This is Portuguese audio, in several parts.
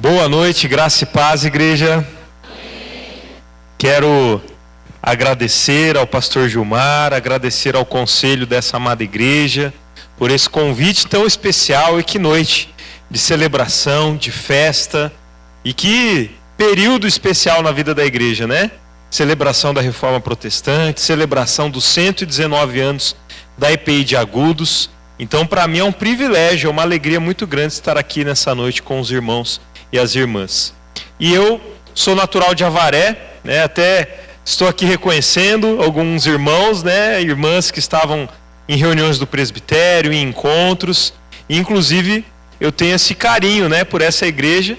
Boa noite, graça e paz, igreja. Quero agradecer ao pastor Gilmar, agradecer ao conselho dessa amada igreja por esse convite tão especial. E que noite de celebração, de festa, e que período especial na vida da igreja, né? Celebração da Reforma Protestante, celebração dos 119 anos da EPI de Agudos. Então, para mim é um privilégio, é uma alegria muito grande estar aqui nessa noite com os irmãos e as irmãs. E eu sou natural de Avaré, né? Até estou aqui reconhecendo alguns irmãos, né? Irmãs que estavam em reuniões do presbitério, em encontros. E, inclusive, eu tenho esse carinho, né, por essa igreja.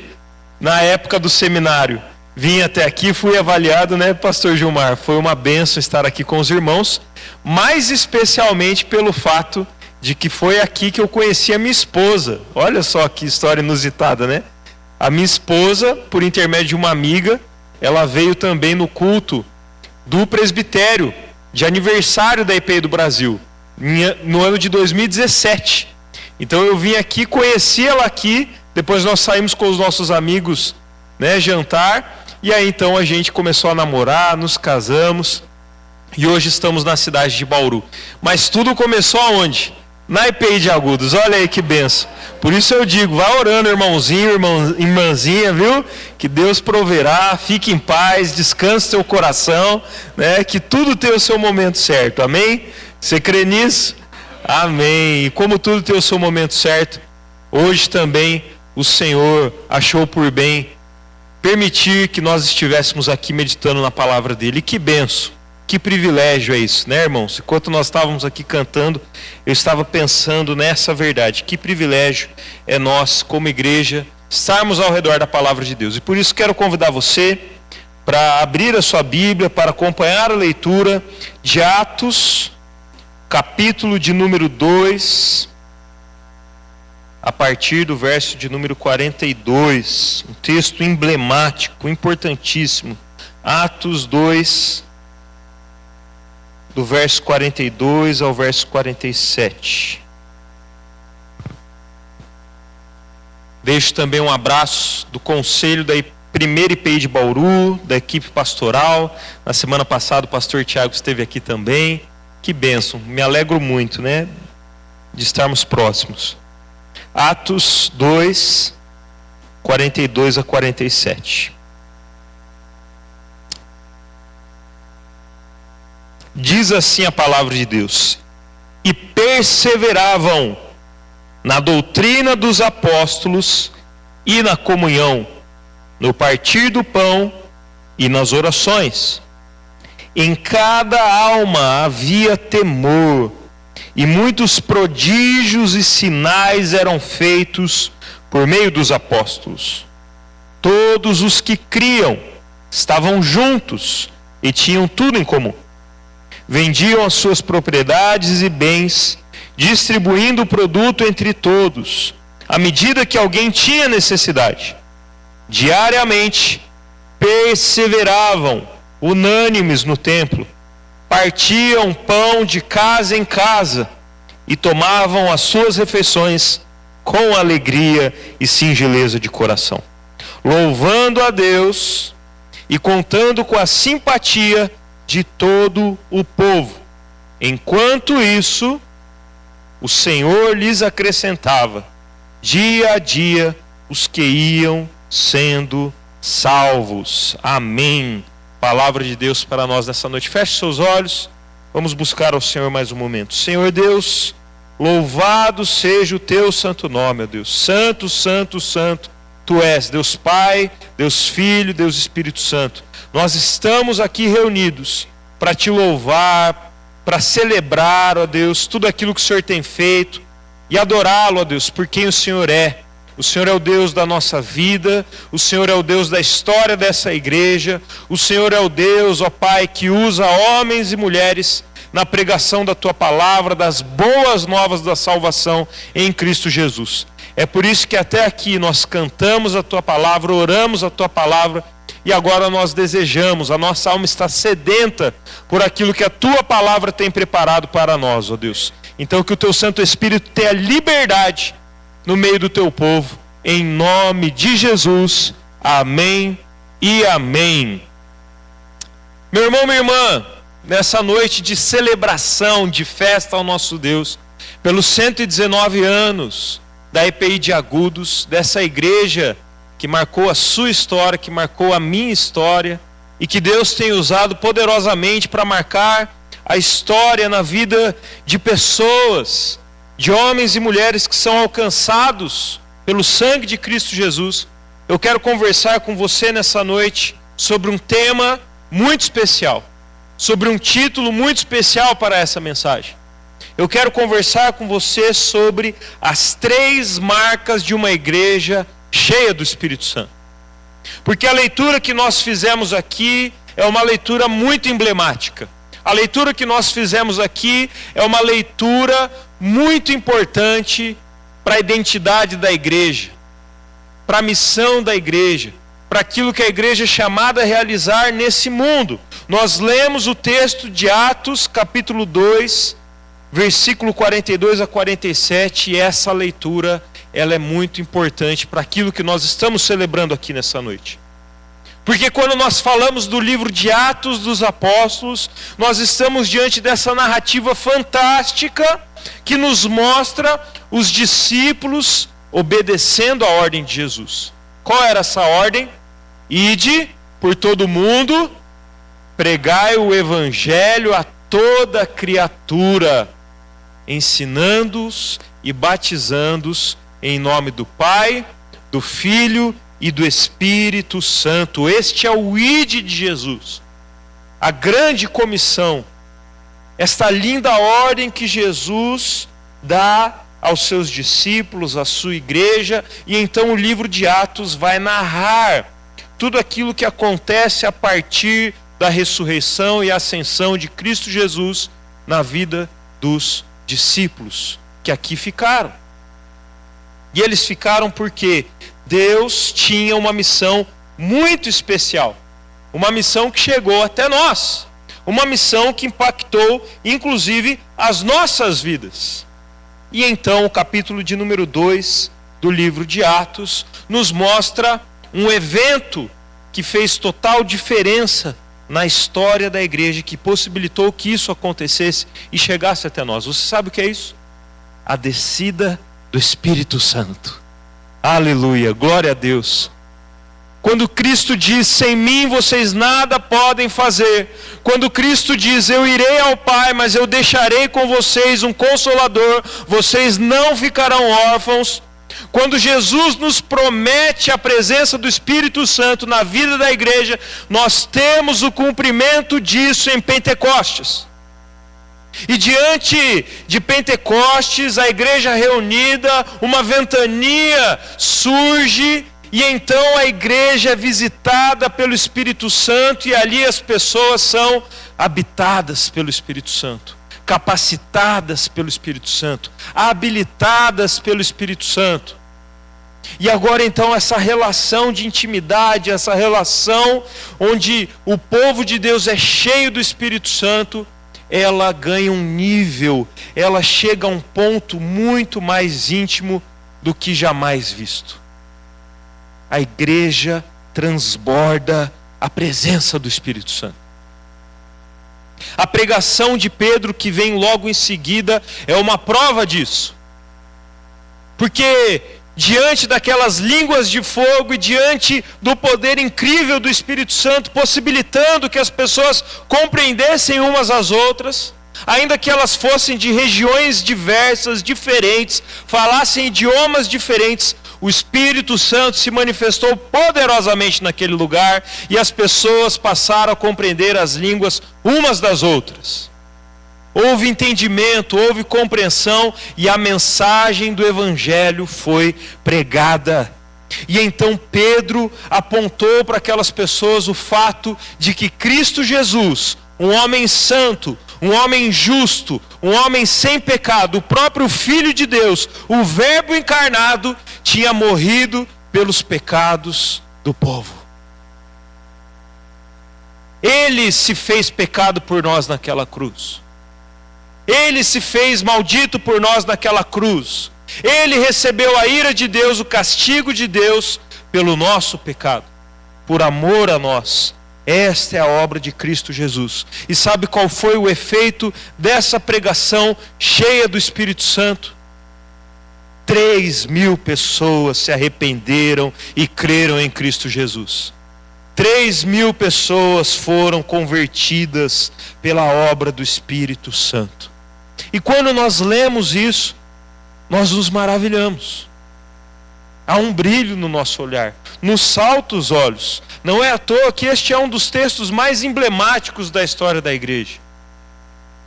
Na época do seminário, vim até aqui, fui avaliado, né, pastor Gilmar? Foi uma bênção estar aqui com os irmãos, mais especialmente pelo fato de que foi aqui que eu conheci a minha esposa. Olha só que história inusitada, né? A minha esposa, por intermédio de uma amiga, ela veio também no culto do presbitério de aniversário da EPI do Brasil, no ano de 2017. Então eu vim aqui, conheci ela aqui, depois nós saímos com os nossos amigos, né, jantar, e aí então a gente começou a namorar, nos casamos, e hoje estamos na cidade de Bauru. Mas tudo começou aonde? Na EPI de Agudos. Olha aí que benção. Por isso eu digo, vai orando, irmãozinho, irmãzinha, viu? Que Deus proverá, fique em paz, descanse seu coração, né? Que tudo tem o seu momento certo, amém? Você crê nisso? Amém. E como tudo tem o seu momento certo, hoje também o Senhor achou por bem permitir que nós estivéssemos aqui meditando na palavra dele. E que benção. Que privilégio é isso, né, irmãos? Enquanto nós estávamos aqui cantando, eu estava pensando nessa verdade. Que privilégio é nós, como igreja, estarmos ao redor da palavra de Deus. E por isso quero convidar você para abrir a sua Bíblia, para acompanhar a leitura de Atos, capítulo de número 2, a partir do verso de número 42. Um texto emblemático, importantíssimo. Atos 2, do verso 42 ao verso 47. Deixo também um abraço do conselho da primeira IPI de Bauru, da equipe pastoral. Na semana passada o pastor Tiago esteve aqui também. Que bênção, me alegro muito, né, de estarmos próximos. Atos 2, 42 a 47. Diz assim a palavra de Deus: e perseveravam na doutrina dos apóstolos e na comunhão, no partir do pão e nas orações. Em cada alma havia temor, e muitos prodígios e sinais eram feitos por meio dos apóstolos. Todos os que criam estavam juntos e tinham tudo em comum. Vendiam as suas propriedades e bens, distribuindo o produto entre todos, à medida que alguém tinha necessidade. Diariamente, perseveravam unânimes no templo, partiam pão de casa em casa e tomavam as suas refeições com alegria e singeleza de coração, louvando a Deus e contando com a simpatia de todo o povo. Enquanto isso, o Senhor lhes acrescentava dia a dia os que iam sendo salvos. Amém. Palavra de Deus para nós nessa noite. Feche seus olhos, vamos buscar ao Senhor mais um momento. Senhor Deus, louvado seja o teu santo nome, ó Deus. Santo, santo, santo tu és, Deus Pai, Deus Filho, Deus Espírito Santo. Nós estamos aqui reunidos para te louvar, para celebrar, ó Deus, tudo aquilo que o Senhor tem feito e adorá-lo, ó Deus, por quem o Senhor é. O Senhor é o Deus da nossa vida, o Senhor é o Deus da história dessa igreja, o Senhor é o Deus, ó Pai, que usa homens e mulheres na pregação da Tua palavra, das boas novas da salvação em Cristo Jesus. É por isso que até aqui nós cantamos a Tua palavra, oramos a Tua palavra, e agora nós desejamos, a nossa alma está sedenta por aquilo que a Tua palavra tem preparado para nós, ó Deus. Então que o Teu Santo Espírito tenha liberdade no meio do Teu povo, em nome de Jesus. Amém e amém. Meu irmão, minha irmã, nessa noite de celebração, de festa ao nosso Deus, pelos 119 anos da EPI de Agudos, dessa igreja que marcou a sua história, que marcou a minha história, e que Deus tem usado poderosamente para marcar a história na vida de pessoas, de homens e mulheres que são alcançados pelo sangue de Cristo Jesus. Eu quero conversar com você nessa noite sobre um tema muito especial, sobre um título muito especial para essa mensagem. Eu quero conversar com você sobre as 3 marcas de uma igreja cheia do Espírito Santo. Porque a leitura que nós fizemos aqui é uma leitura muito emblemática. A leitura que nós fizemos aqui é uma leitura muito importante para a identidade da igreja, para a missão da igreja, para aquilo que a igreja é chamada a realizar nesse mundo. Nós lemos o texto de Atos, capítulo 2, versículo 42 a 47, e essa leitura, ela é muito importante para aquilo que nós estamos celebrando aqui nessa noite. Porque quando nós falamos do livro de Atos dos Apóstolos, nós estamos diante dessa narrativa fantástica que nos mostra os discípulos obedecendo a ordem de Jesus. Qual era essa ordem? Ide por todo mundo, pregai o evangelho a toda criatura, ensinando-os e batizando-os em nome do Pai, do Filho e do Espírito Santo. Este é o ide de Jesus, a grande comissão, esta linda ordem que Jesus dá aos seus discípulos, à sua igreja. E então o livro de Atos vai narrar tudo aquilo que acontece a partir da ressurreição e ascensão de Cristo Jesus na vida dos discípulos que aqui ficaram. E eles ficaram porque Deus tinha uma missão muito especial, uma missão que chegou até nós, uma missão que impactou inclusive as nossas vidas. E então o capítulo de número 2 do livro de Atos nos mostra um evento que fez total diferença na história da igreja, que possibilitou que isso acontecesse e chegasse até nós. Você sabe o que é isso? A descida do Espírito Santo. Aleluia, glória a Deus. Quando Cristo diz, sem mim vocês nada podem fazer. Quando Cristo diz, eu irei ao Pai, mas eu deixarei com vocês um Consolador, vocês não ficarão órfãos. Quando Jesus nos promete a presença do Espírito Santo na vida da igreja, nós temos o cumprimento disso em Pentecostes. E diante de Pentecostes, a igreja reunida, uma ventania surge, e então a igreja é visitada pelo Espírito Santo, e ali as pessoas são habitadas pelo Espírito Santo, capacitadas pelo Espírito Santo, habilitadas pelo Espírito Santo. E agora então essa relação de intimidade, essa relação onde o povo de Deus é cheio do Espírito Santo, ela ganha um nível, ela chega a um ponto muito mais íntimo do que jamais visto. A igreja transborda a presença do Espírito Santo. A pregação de Pedro, que vem logo em seguida, é uma prova disso. Porque diante daquelas línguas de fogo e diante do poder incrível do Espírito Santo, possibilitando que as pessoas compreendessem umas às outras, ainda que elas fossem de regiões diversas, diferentes, falassem idiomas diferentes, o Espírito Santo se manifestou poderosamente naquele lugar e as pessoas passaram a compreender as línguas umas das outras. Houve entendimento, houve compreensão e a mensagem do Evangelho foi pregada. E então Pedro apontou para aquelas pessoas o fato de que Cristo Jesus, um homem santo, um homem justo, um homem sem pecado, o próprio Filho de Deus, o Verbo encarnado, tinha morrido pelos pecados do povo. Ele se fez pecado por nós naquela cruz. Ele se fez maldito por nós naquela cruz. Ele recebeu a ira de Deus, o castigo de Deus pelo nosso pecado, por amor a nós. Esta é a obra de Cristo Jesus. E sabe qual foi o efeito dessa pregação cheia do Espírito Santo? 3.000 pessoas se arrependeram e creram em Cristo Jesus. 3.000 pessoas foram convertidas pela obra do Espírito Santo. E quando nós lemos isso, nós nos maravilhamos. Há um brilho no nosso olhar, nos salta os olhos. Não é à toa que este é um dos textos mais emblemáticos da história da igreja.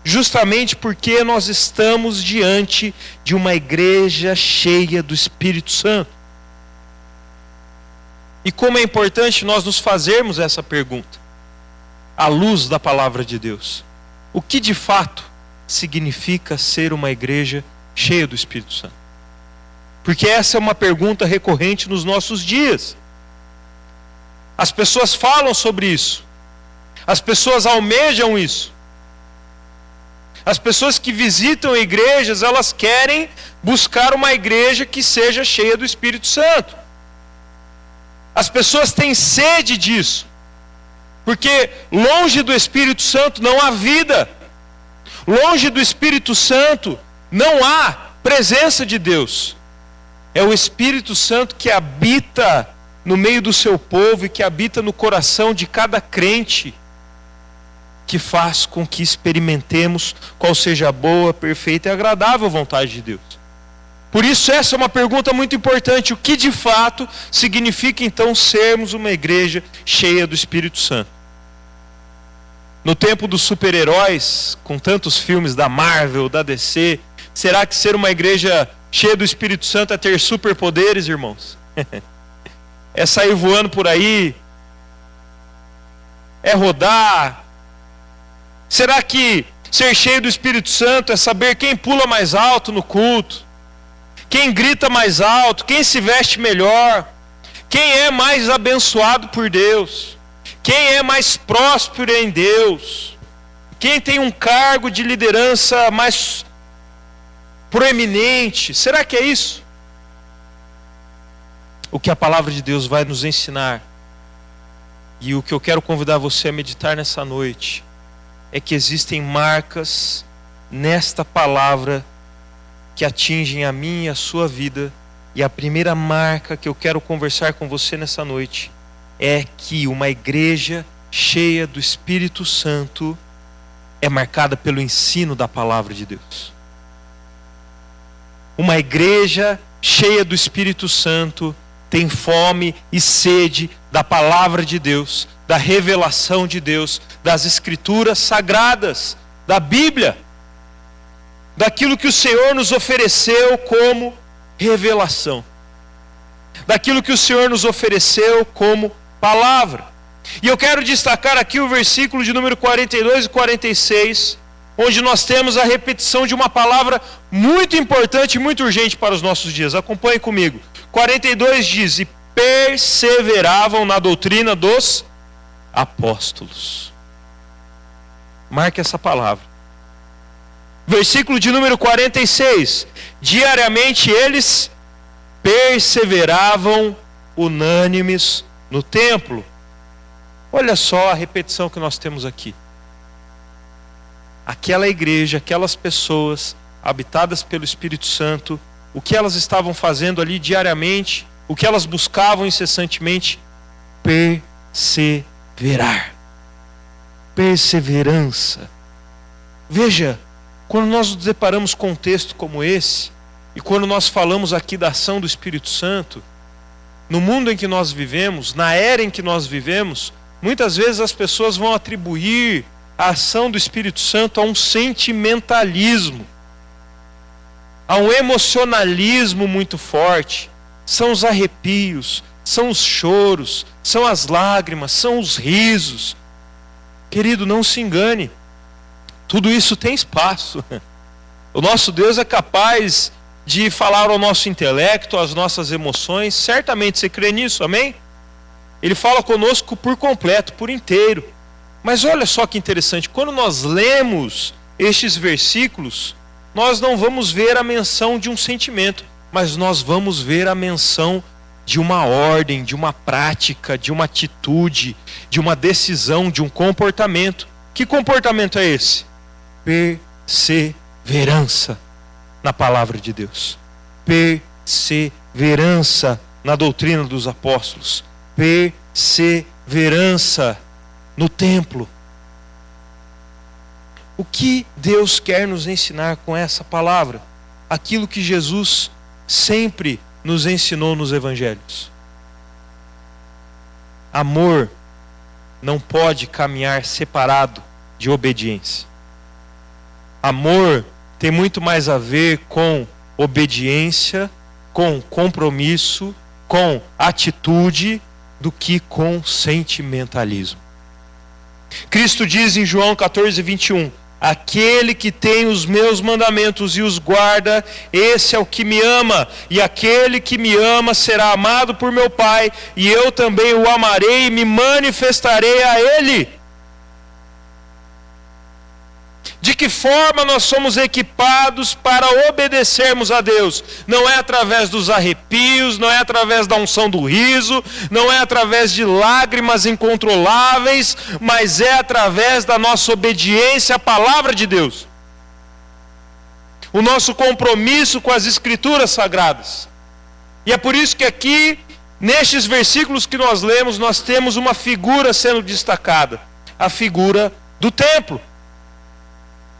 Justamente porque nós estamos diante de uma igreja cheia do Espírito Santo. E como é importante nós nos fazermos essa pergunta, à luz da palavra de Deus. O que de fato significa ser uma igreja cheia do Espírito Santo? Porque essa é uma pergunta recorrente nos nossos dias. As pessoas falam sobre isso. As pessoas almejam isso. As pessoas que visitam igrejas, elas querem buscar uma igreja que seja cheia do Espírito Santo. As pessoas têm sede disso. Porque longe do Espírito Santo não há vida. Longe do Espírito Santo não há presença de Deus. É o Espírito Santo que habita no meio do seu povo e que habita no coração de cada crente, que faz com que experimentemos qual seja a boa, perfeita e agradável vontade de Deus. Por isso essa é uma pergunta muito importante. O que de fato significa então sermos uma igreja cheia do Espírito Santo? No tempo dos super-heróis, com tantos filmes da Marvel, da DC, será que ser uma igreja cheia do Espírito Santo é ter superpoderes, irmãos? É sair voando por aí? É rodar? Será que ser cheio do Espírito Santo é saber quem pula mais alto no culto? Quem grita mais alto? Quem se veste melhor? Quem é mais abençoado por Deus? Quem é mais próspero em Deus? Quem tem um cargo de liderança mais proeminente? Será que é isso? O que a palavra de Deus vai nos ensinar, e o que eu quero convidar você a meditar nessa noite, é que existem marcas nesta palavra que atingem a minha e a sua vida. E a primeira marca que eu quero conversar com você nessa noite é que uma igreja cheia do Espírito Santo é marcada pelo ensino da palavra de Deus. Uma igreja cheia do Espírito Santo tem fome e sede da palavra de Deus, da revelação de Deus, das escrituras sagradas, da Bíblia, daquilo que o Senhor nos ofereceu como revelação, daquilo que o Senhor nos ofereceu como palavra. E eu quero destacar aqui o versículo de número 42 e 46, onde nós temos a repetição de uma palavra muito importante e muito urgente para os nossos dias. Acompanhe comigo. 42 diz: e perseveravam na doutrina dos apóstolos. Marque essa palavra. Versículo de número 46. Diariamente eles perseveravam unânimes no templo. Olha só a repetição que nós temos aqui. Aquela igreja, aquelas pessoas habitadas pelo Espírito Santo, o que elas estavam fazendo ali diariamente, o que elas buscavam incessantemente? Perseverar. Perseverança. Veja, quando nós nos deparamos com um texto como esse, e quando nós falamos aqui da ação do Espírito Santo, no mundo em que nós vivemos, na era em que nós vivemos, muitas vezes as pessoas vão atribuir a ação do Espírito Santo a um sentimentalismo, a um emocionalismo muito forte. São os arrepios, são os choros, são as lágrimas, são os risos. Querido, não se engane, tudo isso tem espaço. O nosso Deus é capaz de falar ao nosso intelecto, às nossas emoções. Certamente você crê nisso, amém? Ele fala conosco por completo, por inteiro. Mas olha só que interessante, quando nós lemos estes versículos, nós não vamos ver a menção de um sentimento, mas nós vamos ver a menção de uma ordem, de uma prática, de uma atitude, de uma decisão, de um comportamento. Que comportamento é esse? Perseverança na palavra de Deus. Perseverança na doutrina dos apóstolos. Perseverança no templo. O que Deus quer nos ensinar com essa palavra? Aquilo que Jesus sempre nos ensinou nos evangelhos. Amor não pode caminhar separado de obediência. Amor tem muito mais a ver com obediência, com compromisso, com atitude, do que com sentimentalismo. Cristo diz em João 14:21, aquele que tem os meus mandamentos e os guarda, esse é o que me ama, e aquele que me ama será amado por meu Pai, e eu também o amarei e me manifestarei a ele. De que forma nós somos equipados para obedecermos a Deus? Não é através dos arrepios, não é através da unção do riso, não é através de lágrimas incontroláveis, mas é através da nossa obediência à palavra de Deus. O nosso compromisso com as Escrituras Sagradas. E é por isso que aqui, nestes versículos que nós lemos, nós temos uma figura sendo destacada. A figura do templo.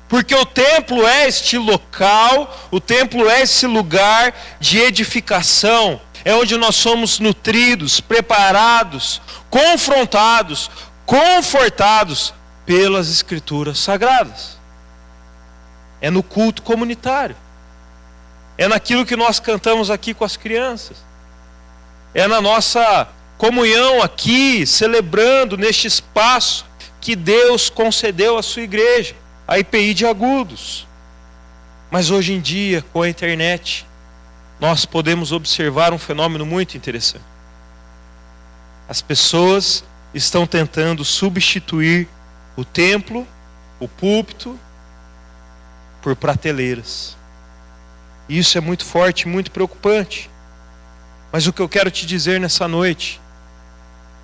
Porque o templo é este local, o templo é esse lugar de edificação, é onde nós somos nutridos, preparados, confrontados, confortados pelas Escrituras Sagradas. É no culto comunitário, é naquilo que nós cantamos aqui com as crianças, é na nossa comunhão aqui, celebrando neste espaço que Deus concedeu à sua igreja. A IPI de Agudos. Mas hoje em dia, com a internet, nós podemos observar um fenômeno muito interessante. As pessoas estão tentando substituir o templo, o púlpito, por prateleiras. E isso é muito forte, muito preocupante. Mas o que eu quero te dizer nessa noite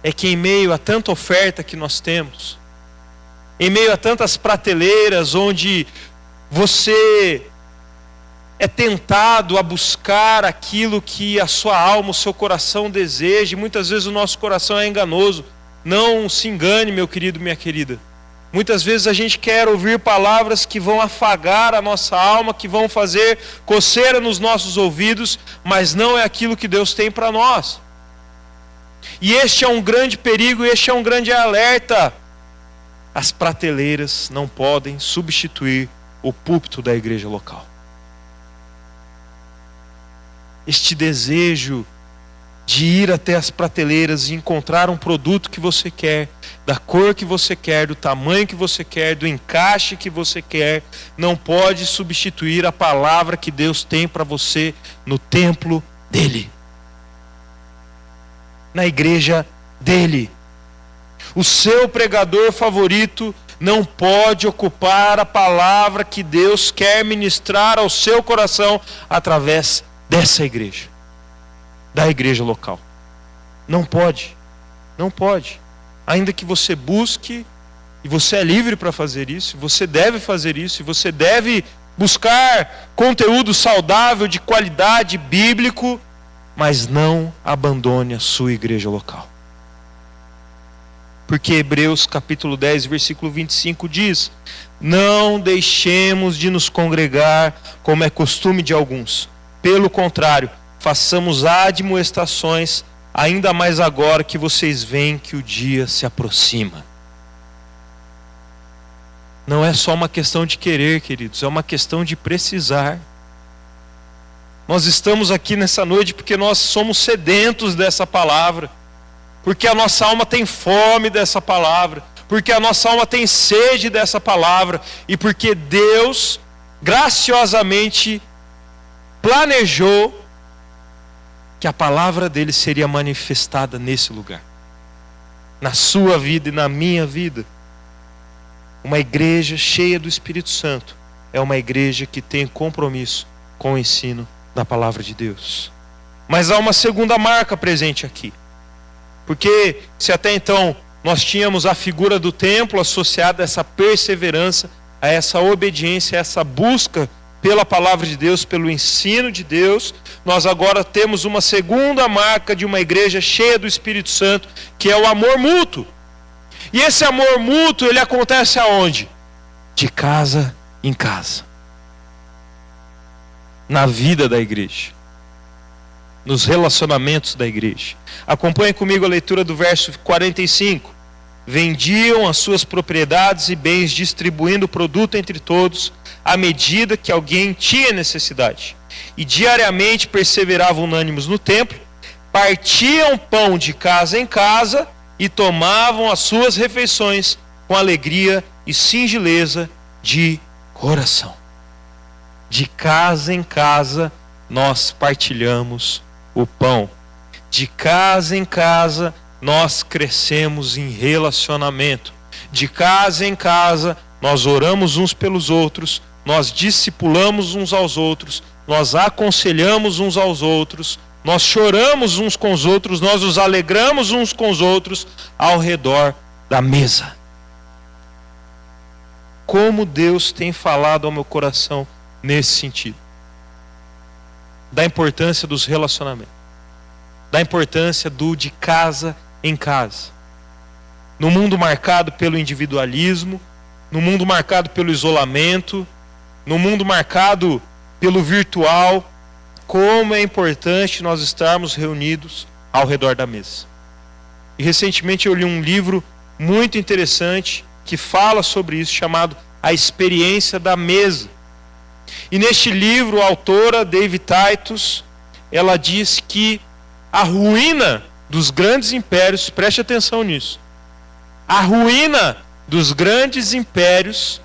é que em meio a tanta oferta que nós temos, em meio a tantas prateleiras onde você é tentado a buscar aquilo que a sua alma, o seu coração deseja, e muitas vezes o nosso coração é enganoso. Não se engane, meu querido, minha querida. Muitas vezes a gente quer ouvir palavras que vão afagar a nossa alma, que vão fazer coceira nos nossos ouvidos, mas não é aquilo que Deus tem para nós. E este é um grande perigo, este é um grande alerta. As prateleiras não podem substituir o púlpito da igreja local. Este desejo de ir até as prateleiras e encontrar um produto que você quer, da cor que você quer, do tamanho que você quer, do encaixe que você quer, não pode substituir a palavra que Deus tem para você no templo dele, na igreja dele. O seu pregador favorito não pode ocupar a palavra que Deus quer ministrar ao seu coração através dessa igreja, da igreja local. Não pode, não pode. Ainda que você busque, e você é livre para fazer isso, você deve fazer isso, e você deve buscar conteúdo saudável, de qualidade, bíblico, mas não abandone a sua igreja local. Porque Hebreus capítulo 10, versículo 25 diz: não deixemos de nos congregar como é costume de alguns. Pelo contrário, façamos admoestações, ainda mais agora que vocês veem que o dia se aproxima. Não é só uma questão de querer, queridos, é uma questão de precisar. Nós estamos aqui nessa noite porque nós somos sedentos dessa palavra. Porque a nossa alma tem fome dessa palavra, porque a nossa alma tem sede dessa palavra, e porque Deus graciosamente planejou que a palavra dele seria manifestada nesse lugar, na sua vida e na minha vida. Uma igreja cheia do Espírito Santo, é uma igreja que tem compromisso com o ensino da palavra de Deus. Mas há uma segunda marca presente aqui. Porque se até então nós tínhamos a figura do templo associada a essa perseverança, a essa obediência, a essa busca pela palavra de Deus, pelo ensino de Deus, nós agora temos uma segunda marca de uma igreja cheia do Espírito Santo, que é o amor mútuo. E esse amor mútuo, ele acontece aonde? De casa em casa. Na vida da igreja. Nos relacionamentos da igreja. Acompanhe comigo a leitura do verso 45. Vendiam as suas propriedades e bens, distribuindo o produto entre todos, à medida que alguém tinha necessidade. E diariamente perseveravam unânimes no templo, partiam pão de casa em casa e tomavam as suas refeições com alegria e singeleza de coração. De casa em casa nós partilhamos o pão. De casa em casa nós crescemos em relacionamento. De casa em casa nós oramos uns pelos outros, nós discipulamos uns aos outros, nós aconselhamos uns aos outros, nós choramos uns com os outros, nós nos alegramos uns com os outros ao redor da mesa. Como Deus tem falado ao meu coração nesse sentido. Da importância dos relacionamentos. Da importância do de casa em casa. No mundo marcado pelo individualismo, no mundo marcado pelo isolamento, no mundo marcado pelo virtual, como é importante nós estarmos reunidos ao redor da mesa. E recentemente eu li um livro muito interessante que fala sobre isso, chamado A Experiência da Mesa. E neste livro, a autora, David Titus, ela diz que a ruína dos grandes impérios, preste atenção nisso, a ruína dos grandes impérios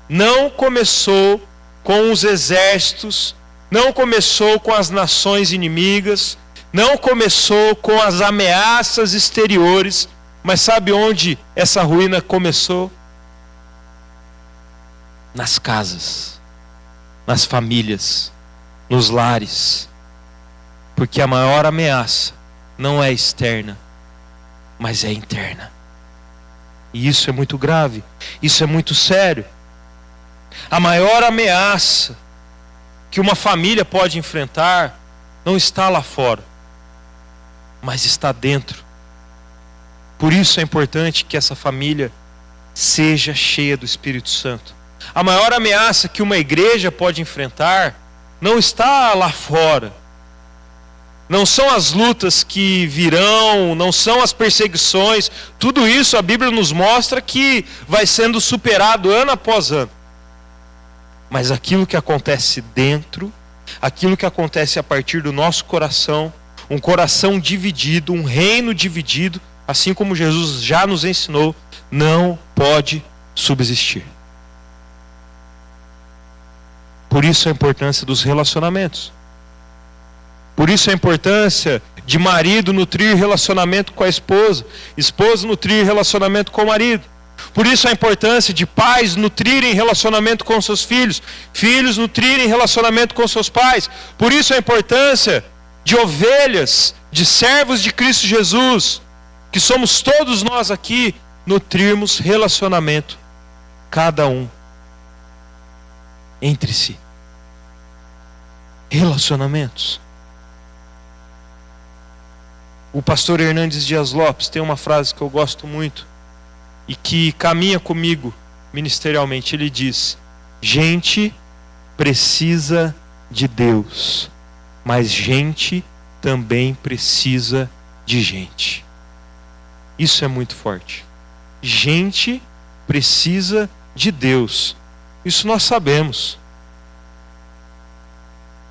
não começou com os exércitos, não começou com as nações inimigas, não começou com as ameaças exteriores, mas sabe onde essa ruína começou? Nas casas, nas famílias, nos lares. Porque a maior ameaça não é externa, mas é interna. E isso é muito grave, isso é muito sério. A maior ameaça que uma família pode enfrentar não está lá fora, mas está dentro. Por isso é importante que essa família seja cheia do Espírito Santo. A maior ameaça que uma igreja pode enfrentar não está lá fora. Não são as lutas que virão, não são as perseguições. Tudo isso a Bíblia nos mostra que vai sendo superado ano após ano. Mas aquilo que acontece dentro, aquilo que acontece a partir do nosso coração, um coração dividido, um reino dividido, assim como Jesus já nos ensinou, não pode subsistir. Por isso a importância dos relacionamentos. Por isso a importância de marido nutrir relacionamento com a esposa, esposa nutrir relacionamento com o marido. Por isso a importância de pais nutrirem relacionamento com seus filhos, filhos nutrirem relacionamento com seus pais. Por isso a importância de ovelhas, de servos de Cristo Jesus, que somos todos nós aqui, nutrirmos relacionamento, cada um entre si. Relacionamentos. O pastor Hernandes Dias Lopes tem uma frase que eu gosto muito e que caminha comigo ministerialmente. Ele diz: gente precisa de Deus, mas gente também precisa de gente. Isso é muito forte. Gente precisa de Deus. Isso nós sabemos.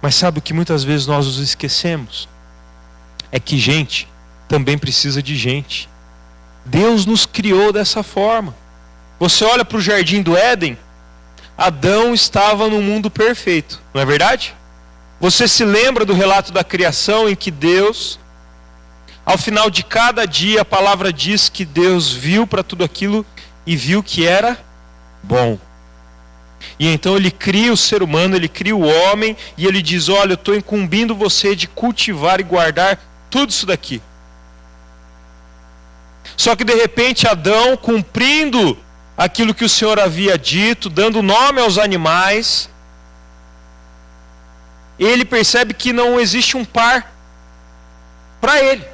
Mas sabe o que muitas vezes nós nos esquecemos? É que gente também precisa de gente. Deus nos criou dessa forma. Você olha para o jardim do Éden, Adão estava no mundo perfeito, não é verdade? Você se lembra do relato da criação em que Deus, ao final de cada dia, a palavra diz que Deus viu para tudo aquilo e viu que era bom. E então ele cria o ser humano, ele cria o homem, e ele diz: olha, eu estou incumbindo você de cultivar e guardar tudo isso daqui. Só que de repente Adão, cumprindo aquilo que o Senhor havia dito, dando nome aos animais, ele percebe que não existe um par para ele.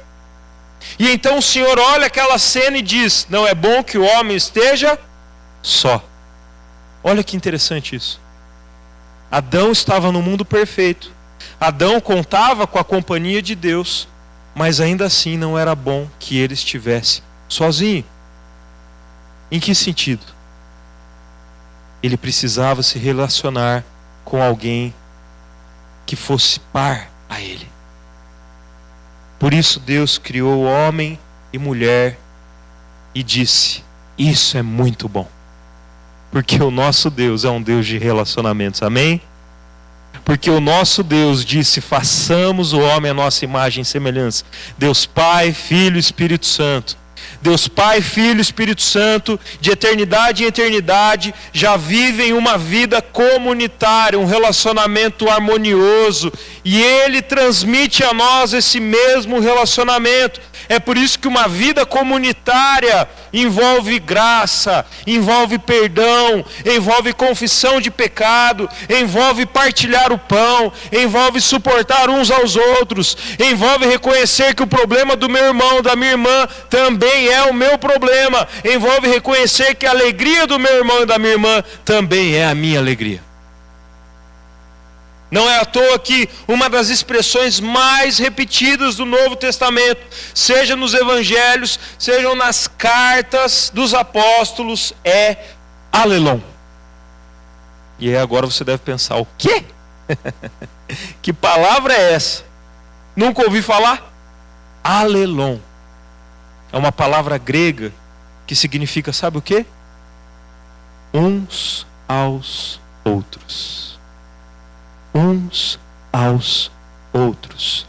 E então o Senhor olha aquela cena e diz: não é bom que o homem esteja só. Olha que interessante isso. Adão estava no mundo perfeito. Adão contava com a companhia de Deus, mas ainda assim não era bom que ele estivesse sozinho. Em que sentido? Ele precisava se relacionar com alguém que fosse par a ele. Por isso Deus criou homem e mulher e disse: isso é muito bom. Porque o nosso Deus é um Deus de relacionamentos, amém? Porque o nosso Deus disse: façamos o homem à nossa imagem e semelhança. Deus Pai, Filho e Espírito Santo. Deus Pai, Filho e Espírito Santo, de eternidade em eternidade, já vivem uma vida comunitária, um relacionamento harmonioso, e Ele transmite a nós esse mesmo relacionamento. É por isso que uma vida comunitária envolve graça, envolve perdão, envolve confissão de pecado, envolve partilhar o pão, envolve suportar uns aos outros, envolve reconhecer que o problema do meu irmão, da minha irmã, também é o meu problema, envolve reconhecer que a alegria do meu irmão e da minha irmã também é a minha alegria. Não é à toa que uma das expressões mais repetidas do Novo Testamento, seja nos evangelhos, sejam nas cartas dos apóstolos, é Alelon. E aí agora você deve pensar: o quê? Que palavra é essa? Nunca ouvi falar? Alelon. É uma palavra grega que significa, sabe o quê? Uns aos outros. Uns aos outros.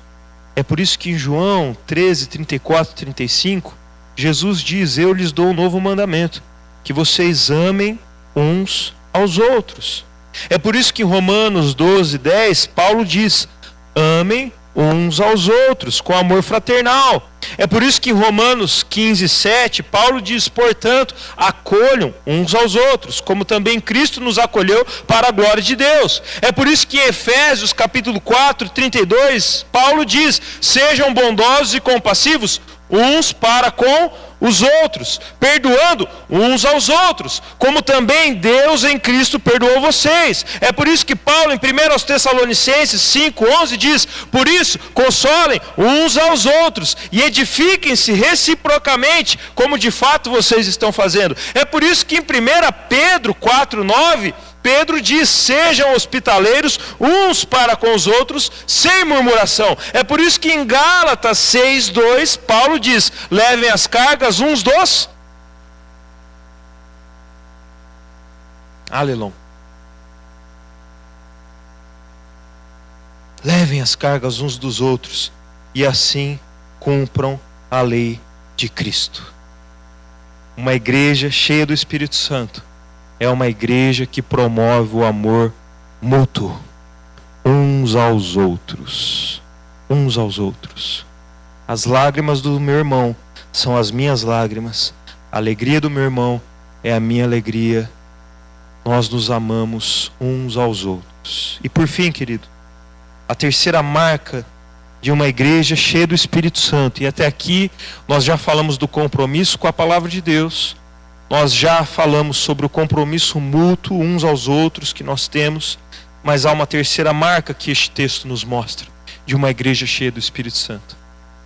É por isso que em João 13, 34 e 35, Jesus diz: eu lhes dou um novo mandamento, que vocês amem uns aos outros. É por isso que em Romanos 12, 10, Paulo diz: amem uns aos outros, com amor fraternal. É por isso que em Romanos 15, 7, Paulo diz: portanto, acolham uns aos outros, como também Cristo nos acolheu para a glória de Deus. É por isso que em Efésios capítulo 4, 32, Paulo diz: sejam bondosos e compassivos uns para com os outros, perdoando uns aos outros, como também Deus em Cristo perdoou vocês. É por isso que Paulo em 1 Tessalonicenses 5:11 diz: por isso consolem uns aos outros e edifiquem-se reciprocamente, como de fato vocês estão fazendo. É por isso que em 1 Pedro 4:9 Pedro diz: sejam hospitaleiros uns para com os outros, sem murmuração. É por isso que em Gálatas 6:2 Paulo diz: levem as cargas uns dos... Alelon. Levem as cargas uns dos outros e assim cumpram a lei de Cristo. Uma igreja cheia do Espírito Santo é uma igreja que promove o amor mútuo, uns aos outros. Uns aos outros. As lágrimas do meu irmão são as minhas lágrimas. A alegria do meu irmão é a minha alegria. Nós nos amamos uns aos outros. E por fim, querido, a terceira marca de uma igreja cheia do Espírito Santo. E até aqui nós já falamos do compromisso com a palavra de Deus. Nós já falamos sobre o compromisso mútuo uns aos outros que nós temos, mas há uma terceira marca que este texto nos mostra, de uma igreja cheia do Espírito Santo.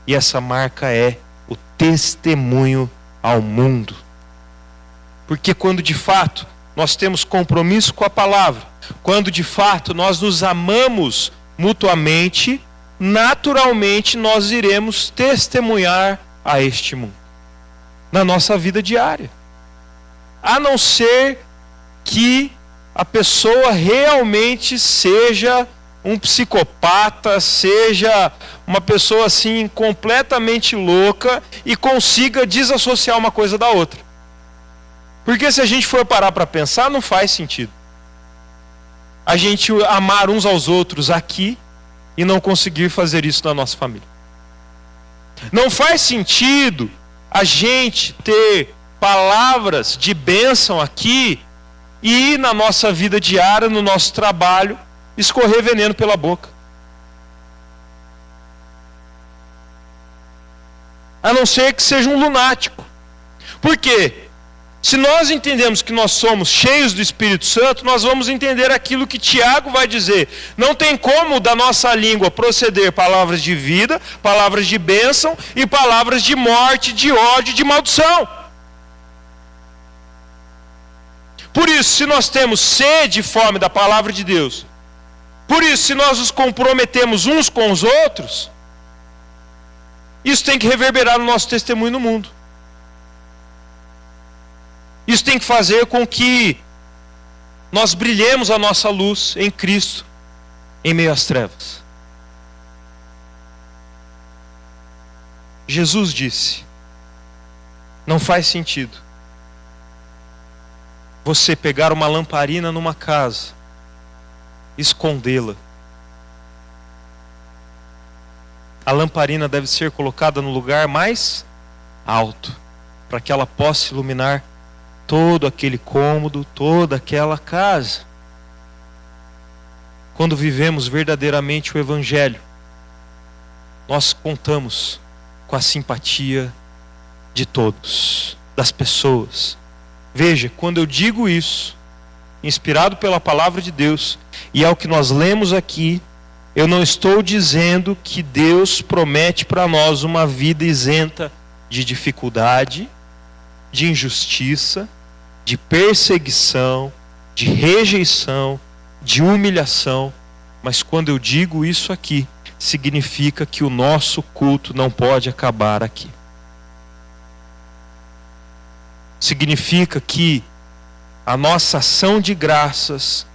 E essa marca é o testemunho ao mundo. Porque quando de fato nós temos compromisso com a palavra, quando de fato nós nos amamos mutuamente, naturalmente nós iremos testemunhar a este mundo, na nossa vida diária. A não ser que a pessoa realmente seja um psicopata, seja uma pessoa assim completamente louca e consiga desassociar uma coisa da outra. Porque se a gente for parar para pensar, não faz sentido. a gente amar uns aos outros aqui e não conseguir fazer isso na nossa família. Não faz sentido a gente ter palavras de bênção aqui e na nossa vida diária, no nosso trabalho, escorrer veneno pela boca. A não ser que seja um lunático. Por quê? Se nós entendemos que nós somos cheios do Espírito Santo, nós vamos entender aquilo que Tiago vai dizer. Não tem como da nossa língua proceder palavras de vida, palavras de bênção e palavras de morte, de ódio, de maldição. Por isso, se nós temos sede e fome da palavra de Deus, por isso, se nós nos comprometemos uns com os outros, isso tem que reverberar no nosso testemunho no mundo. Isso tem que fazer com que nós brilhemos a nossa luz em Cristo, em meio às trevas. Jesus disse: não faz sentido você pegar uma lamparina numa casa, escondê-la. A lamparina deve ser colocada no lugar mais alto, para que ela possa iluminar todo aquele cômodo, toda aquela casa. Quando vivemos verdadeiramente o Evangelho, nós contamos com a simpatia de todos, das pessoas. Veja, quando eu digo isso, inspirado pela palavra de Deus, e é o que nós lemos aqui, eu não estou dizendo que Deus promete para nós uma vida isenta de dificuldade, de injustiça, de perseguição, de rejeição, de humilhação. Mas quando eu digo isso aqui, significa que o nosso culto não pode acabar aqui. Significa que a nossa ação de graças,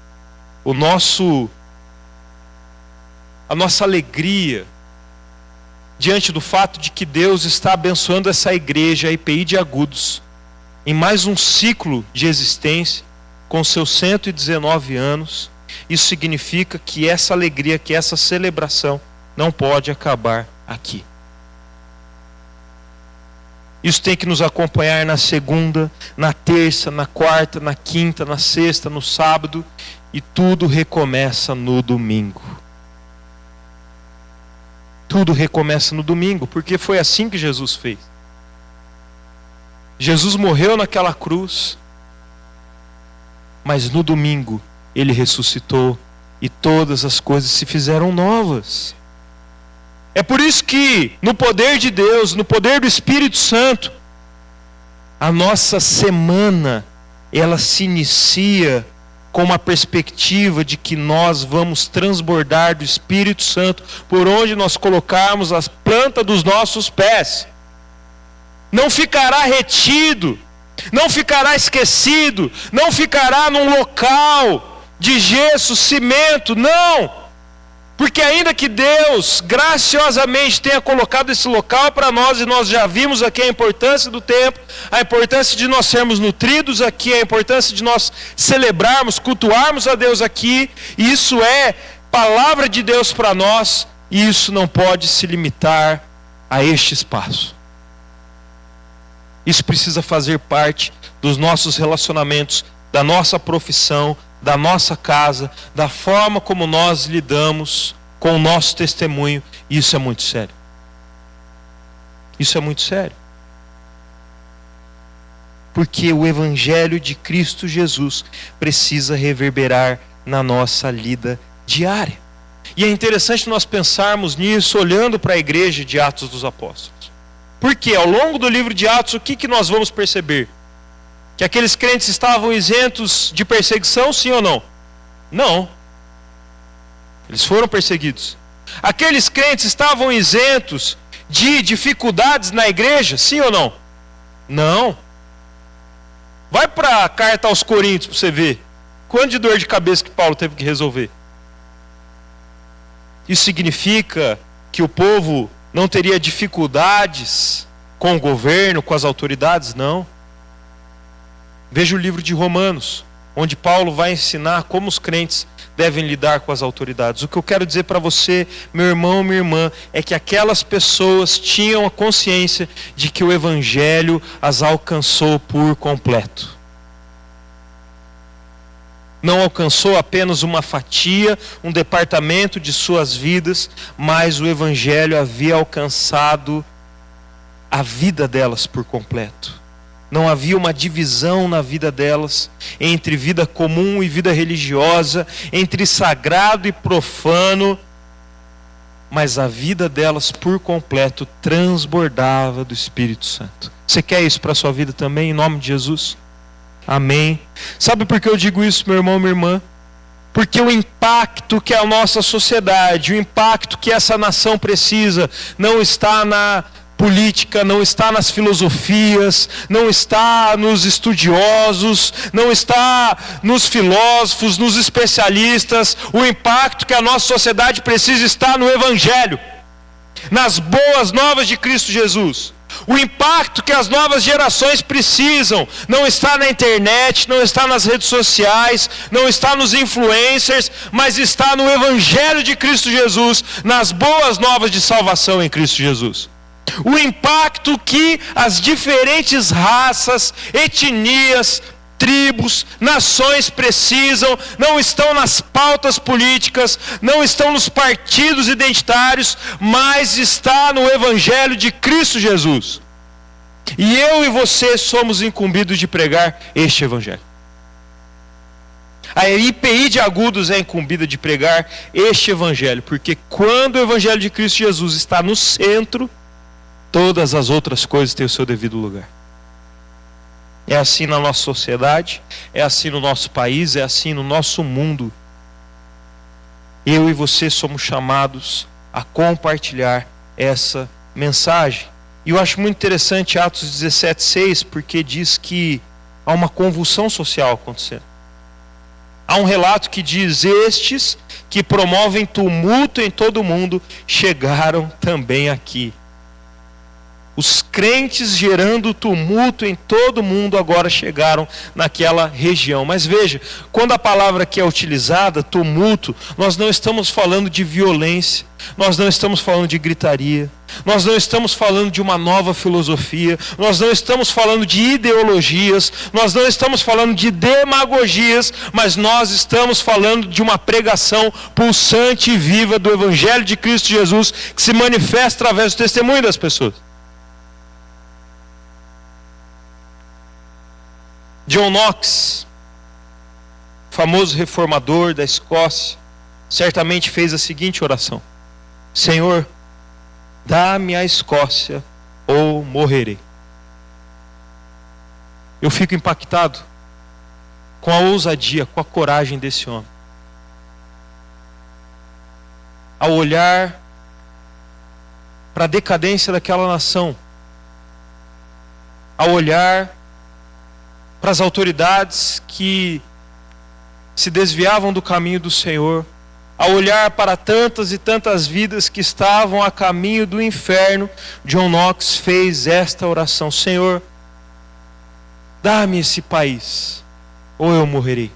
a nossa alegria diante do fato de que Deus está abençoando essa igreja, a IPI de Agudos, em mais um ciclo de existência, com seus 119 anos, isso significa que essa alegria, que essa celebração não pode acabar aqui. Isso tem que nos acompanhar na segunda, na terça, na quarta, na quinta, na sexta, no sábado, e tudo recomeça no domingo. Tudo recomeça no domingo, porque foi assim que Jesus fez. Jesus morreu naquela cruz, mas no domingo ele ressuscitou e todas as coisas se fizeram novas. É por isso que no poder de Deus, no poder do Espírito Santo, a nossa semana ela se inicia com uma perspectiva de que nós vamos transbordar do Espírito Santo por onde nós colocarmos as plantas dos nossos pés. Não ficará retido, não ficará esquecido, não ficará num local de gesso, cimento, não. Porque ainda que Deus graciosamente tenha colocado esse local para nós, e nós já vimos aqui a importância do tempo, a importância de nós sermos nutridos aqui, a importância de nós celebrarmos, cultuarmos a Deus aqui, e isso é palavra de Deus para nós, e isso não pode se limitar a este espaço. Isso precisa fazer parte dos nossos relacionamentos, da nossa profissão, da nossa casa, da forma como nós lidamos com o nosso testemunho. E isso é muito sério. Isso é muito sério. Porque o Evangelho de Cristo Jesus precisa reverberar na nossa lida diária. E é interessante nós pensarmos nisso olhando para a igreja de Atos dos Apóstolos. Porque ao longo do livro de Atos, o que nós vamos perceber? Que aqueles crentes estavam isentos de perseguição, sim ou não? Não. Eles foram perseguidos. Aqueles crentes estavam isentos de dificuldades na igreja, sim ou não? Não. Vai para a carta aos Coríntios para você ver. Quanto de dor de cabeça que Paulo teve que resolver. Isso significa que o povo não teria dificuldades com o governo, com as autoridades? Não. Veja o livro de Romanos, onde Paulo vai ensinar como os crentes devem lidar com as autoridades. O que eu quero dizer para você, meu irmão, minha irmã, é que aquelas pessoas tinham a consciência de que o Evangelho as alcançou por completo. Não alcançou apenas uma fatia, um departamento de suas vidas, mas o Evangelho havia alcançado a vida delas por completo. Não havia uma divisão na vida delas entre vida comum e vida religiosa, entre sagrado e profano, mas a vida delas por completo transbordava do Espírito Santo. Você quer isso para a sua vida também, em nome de Jesus? Amém. Sabe por que eu digo isso, meu irmão, minha irmã? Porque o impacto que a nossa sociedade, o impacto que essa nação precisa, não está na política, não está nas filosofias, não está nos estudiosos, não está nos filósofos, nos especialistas. O impacto que a nossa sociedade precisa está no Evangelho, nas boas novas de Cristo Jesus. O impacto que as novas gerações precisam não está na internet, não está nas redes sociais, não está nos influencers, mas está no Evangelho de Cristo Jesus, nas boas novas de salvação em Cristo Jesus. O impacto que as diferentes raças, etnias, tribos, nações precisam, não estão nas pautas políticas, não estão nos partidos identitários, mas está no Evangelho de Cristo Jesus. E eu e você somos incumbidos de pregar este Evangelho. A IPI de Agudos é incumbida de pregar este Evangelho, porque quando o Evangelho de Cristo Jesus está no centro, todas as outras coisas têm o seu devido lugar. É assim na nossa sociedade, é assim no nosso país, é assim no nosso mundo. Eu e você somos chamados a compartilhar essa mensagem. E eu acho muito interessante Atos 17:6, porque diz que há uma convulsão social acontecendo. Há um relato que diz: estes que promovem tumulto em todo o mundo chegaram também aqui. Os crentes gerando tumulto em todo o mundo agora chegaram naquela região. Mas veja, quando a palavra aqui é utilizada, tumulto, nós não estamos falando de violência, nós não estamos falando de gritaria, nós não estamos falando de uma nova filosofia, nós não estamos falando de ideologias, nós não estamos falando de demagogias, mas nós estamos falando de uma pregação pulsante e viva do Evangelho de Cristo Jesus, que se manifesta através do testemunho das pessoas. John Knox, famoso reformador da Escócia, certamente fez a seguinte oração: Senhor, dá-me a Escócia ou morrerei. Eu fico impactado com a ousadia, com a coragem desse homem. Ao olhar para a decadência daquela nação, ao olhar para as autoridades que se desviavam do caminho do Senhor, ao olhar para tantas e tantas vidas que estavam a caminho do inferno, John Knox fez esta oração: Senhor, dá-me esse país, ou eu morrerei.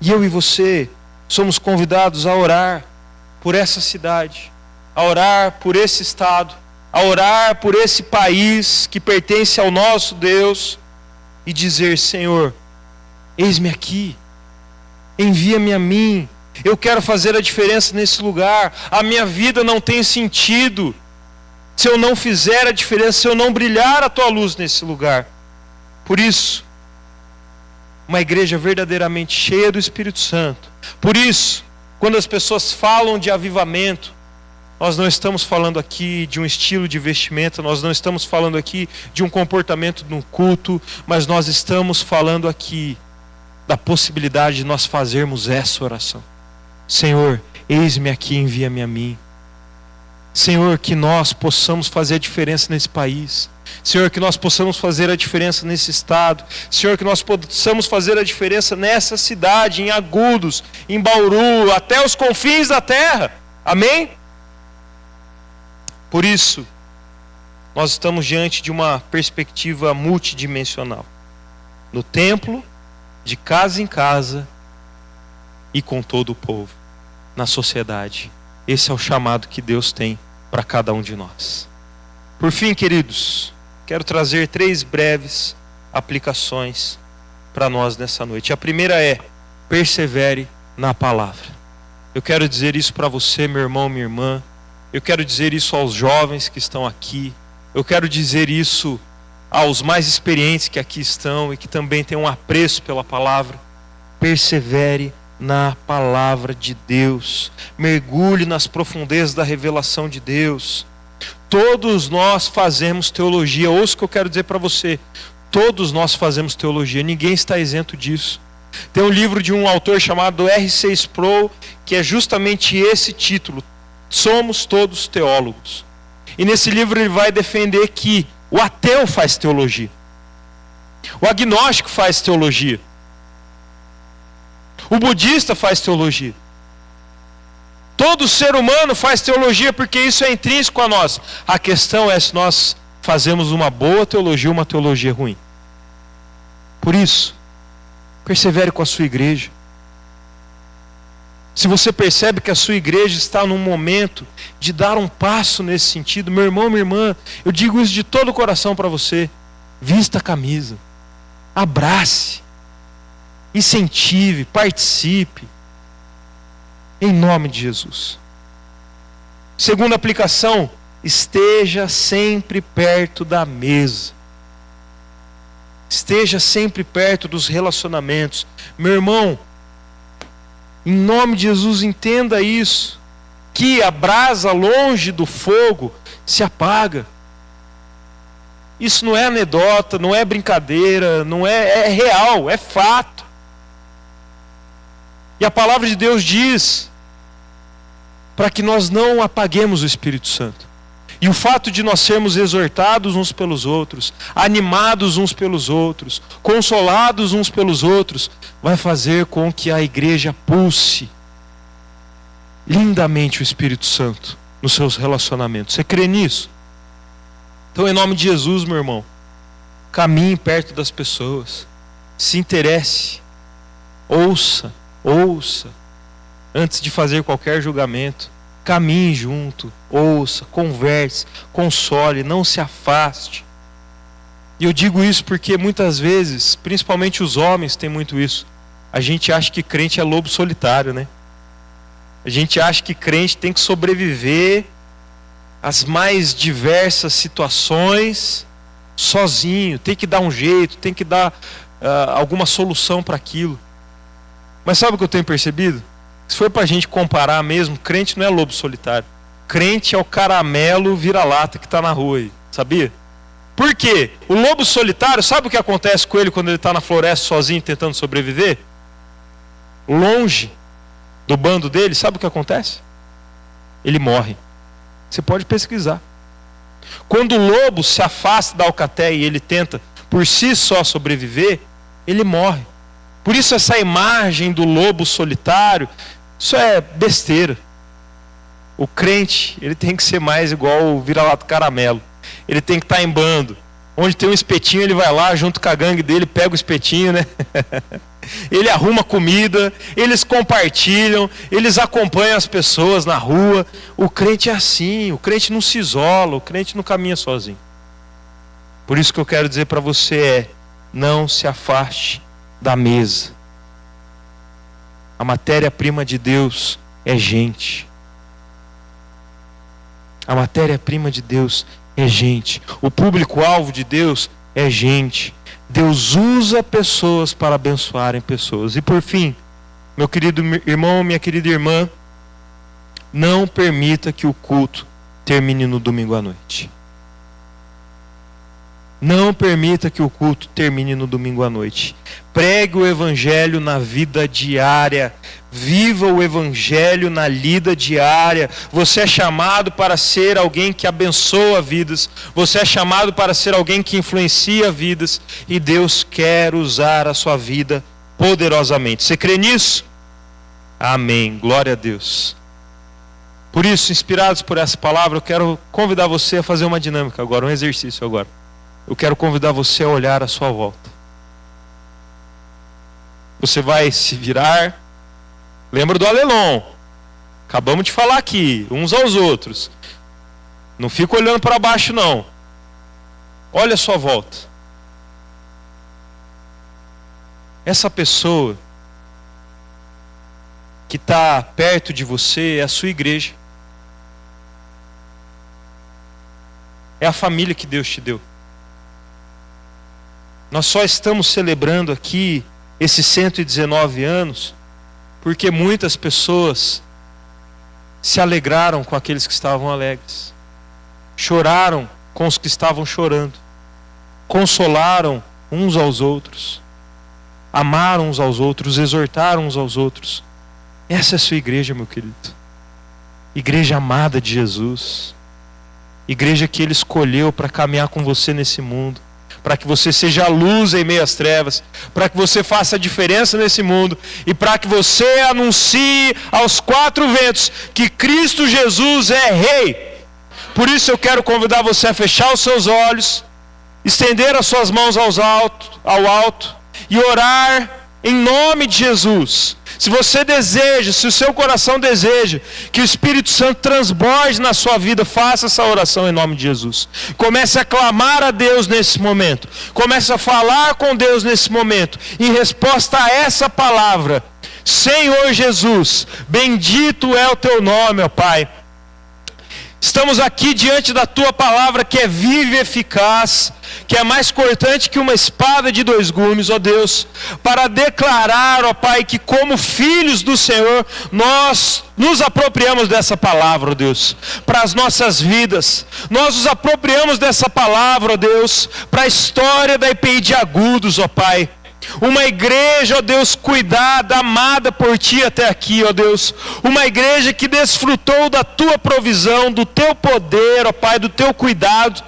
E eu e você somos convidados a orar por essa cidade, a orar por esse estado, a orar por esse país que pertence ao nosso Deus, e dizer: Senhor, eis-me aqui, envia-me a mim, eu quero fazer a diferença nesse lugar. A minha vida não tem sentido se eu não fizer a diferença, se eu não brilhar a tua luz nesse lugar. Por isso, uma igreja verdadeiramente cheia do Espírito Santo. Por isso, quando as pessoas falam de avivamento, nós não estamos falando aqui de um estilo de vestimenta, nós não estamos falando aqui de um comportamento no culto, mas nós estamos falando aqui da possibilidade de nós fazermos essa oração: Senhor, eis-me aqui, envia-me a mim. Senhor, que nós possamos fazer a diferença nesse país. Senhor, que nós possamos fazer a diferença nesse estado. Senhor, que nós possamos fazer a diferença nessa cidade, em Agudos, em Bauru, até os confins da terra. Amém? Por isso, nós estamos diante de uma perspectiva multidimensional. No templo, de casa em casa, e com todo o povo, na sociedade. Esse é o chamado que Deus tem para cada um de nós. Por fim, queridos, quero trazer 3 breves aplicações para nós nessa noite. A primeira é: persevere na palavra. Eu quero dizer isso para você, meu irmão, minha irmã. Eu quero dizer isso aos jovens que estão aqui. Eu quero dizer isso aos mais experientes que aqui estão e que também têm um apreço pela palavra. Persevere na palavra de Deus. Mergulhe nas profundezas da revelação de Deus. Todos nós fazemos teologia. Ouça o que eu quero dizer para você. Todos nós fazemos teologia. Ninguém está isento disso. Tem um livro de um autor chamado R.C. Sproul, que é justamente esse título: Somos Todos Teólogos. E nesse livro ele vai defender que o ateu faz teologia, o agnóstico faz teologia, o budista faz teologia. Todo ser humano faz teologia, porque isso é intrínseco a nós. A questão é se nós fazemos uma boa teologia ou uma teologia ruim. Por isso, persevere com a sua igreja. Se você percebe que a sua igreja está num momento de dar um passo nesse sentido, meu irmão, minha irmã, eu digo isso de todo o coração para você: vista a camisa, abrace, incentive, participe, em nome de Jesus. Segunda aplicação: esteja sempre perto da mesa. Esteja sempre perto dos relacionamentos. Meu irmão, em nome de Jesus, entenda isso, que a brasa longe do fogo se apaga. Isso não é anedota, não é brincadeira, não é real, é fato. E a palavra de Deus diz para que nós não apaguemos o Espírito Santo. E o fato de nós sermos exortados uns pelos outros, animados uns pelos outros, consolados uns pelos outros, vai fazer com que a igreja pulse lindamente o Espírito Santo nos seus relacionamentos. Você crê nisso? Então, em nome de Jesus, meu irmão, caminhe perto das pessoas, se interesse, ouça, antes de fazer qualquer julgamento. Caminhe junto, ouça, converse, console, não se afaste. E eu digo isso porque muitas vezes, principalmente os homens têm muito isso. A gente acha que crente é lobo solitário, né? A gente acha que crente tem que sobreviver às mais diversas situações sozinho, tem que dar um jeito, tem que dar alguma solução para aquilo. Mas sabe o que eu tenho percebido? Se for para a gente comparar mesmo, crente não é lobo solitário. Crente é o caramelo vira-lata que está na rua aí, sabia? Por quê? O lobo solitário, sabe o que acontece com ele quando ele está na floresta sozinho tentando sobreviver? Longe do bando dele, sabe o que acontece? Ele morre. Você pode pesquisar. Quando o lobo se afasta da alcateia e ele tenta por si só sobreviver, ele morre. Por isso essa imagem do lobo solitário, isso é besteira. O crente, ele tem que ser mais igual o vira-lata caramelo. Ele tem que estar em bando. Onde tem um espetinho, ele vai lá junto com a gangue dele, pega o espetinho, né? Ele arruma comida, eles compartilham, eles acompanham as pessoas na rua. O crente é assim, o crente não se isola, o crente não caminha sozinho. Por isso que eu quero dizer para você é: não se afaste da mesa. A matéria-prima de Deus é gente. A matéria-prima de Deus é gente. O público-alvo de Deus é gente. Deus usa pessoas para abençoarem pessoas. E por fim, meu querido irmão, minha querida irmã, não permita que o culto termine no domingo à noite. Não permita que o culto termine no domingo à noite. Pregue o evangelho na vida diária. Viva o evangelho na lida diária. Você é chamado para ser alguém que abençoa vidas. Você é chamado para ser alguém que influencia vidas. E Deus quer usar a sua vida poderosamente. Você crê nisso? Amém. Glória a Deus. Por isso, inspirados por essa palavra, eu quero convidar você a fazer uma dinâmica agora, um exercício agora. Eu quero convidar você a olhar à sua volta. Você vai se virar, Lembra do Alelon. Acabamos de falar aqui, uns aos outros. Não fica olhando para baixo, não. Olha a sua volta. Essa pessoa que está perto de você é a sua igreja. É a família que Deus te deu. Nós só estamos celebrando aqui esses 119 anos porque muitas pessoas se alegraram com aqueles que estavam alegres, choraram com os que estavam chorando, consolaram uns aos outros, amaram uns aos outros, exortaram uns aos outros. Essa é a sua igreja, meu querido. Igreja amada de Jesus. Igreja que Ele escolheu para caminhar com você nesse mundo, para que você seja a luz em meio às trevas, para que você faça a diferença nesse mundo e para que você anuncie aos quatro ventos que Cristo Jesus é Rei. Por isso eu quero convidar você a fechar os seus olhos, estender as suas mãos ao alto e orar em nome de Jesus. Se você deseja, se o seu coração deseja que o Espírito Santo transborde na sua vida, faça essa oração em nome de Jesus. Comece a clamar a Deus nesse momento. Comece a falar com Deus nesse momento. Em resposta a essa palavra: Senhor Jesus, bendito é o teu nome, ó Pai. Estamos aqui diante da tua palavra que é viva e eficaz, que é mais cortante que uma espada de dois gumes, ó Deus, para declarar, ó Pai, que como filhos do Senhor, nós nos apropriamos dessa palavra, ó Deus, para as nossas vidas. Nós nos apropriamos dessa palavra, ó Deus, para a história da IPI de Agudos, ó Pai. Uma igreja, ó Deus, cuidada, amada por Ti até aqui, ó Deus. Uma igreja que desfrutou da Tua provisão, do Teu poder, ó Pai, do Teu cuidado.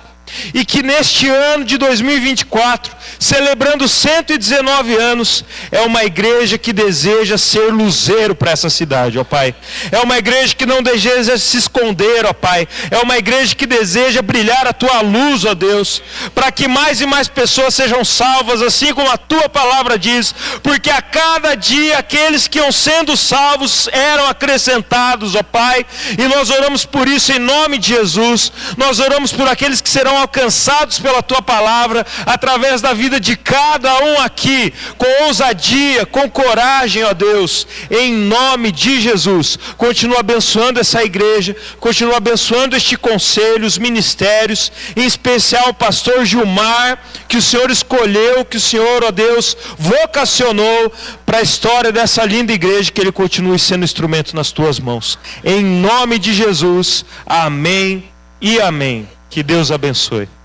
E que neste ano de 2024, celebrando 119 anos, é uma igreja que deseja ser luzeiro para essa cidade, ó Pai. É uma igreja que não deseja se esconder, ó Pai. É uma igreja que deseja brilhar a Tua luz, ó Deus, para que mais e mais pessoas sejam salvas, assim como a Tua palavra diz, porque a cada dia aqueles que iam sendo salvos eram acrescentados, ó Pai. E nós oramos por isso em nome de Jesus. Nós oramos por aqueles que serão alcançados pela Tua palavra, através da vida de cada um aqui, com ousadia, com coragem, ó Deus, em nome de Jesus. Continua abençoando essa igreja, continua abençoando este conselho, os ministérios, em especial o pastor Gilmar, que o Senhor escolheu, que o Senhor, ó Deus, vocacionou para a história dessa linda igreja, que ele continue sendo instrumento nas Tuas mãos. Em nome de Jesus, amém e amém. Que Deus abençoe.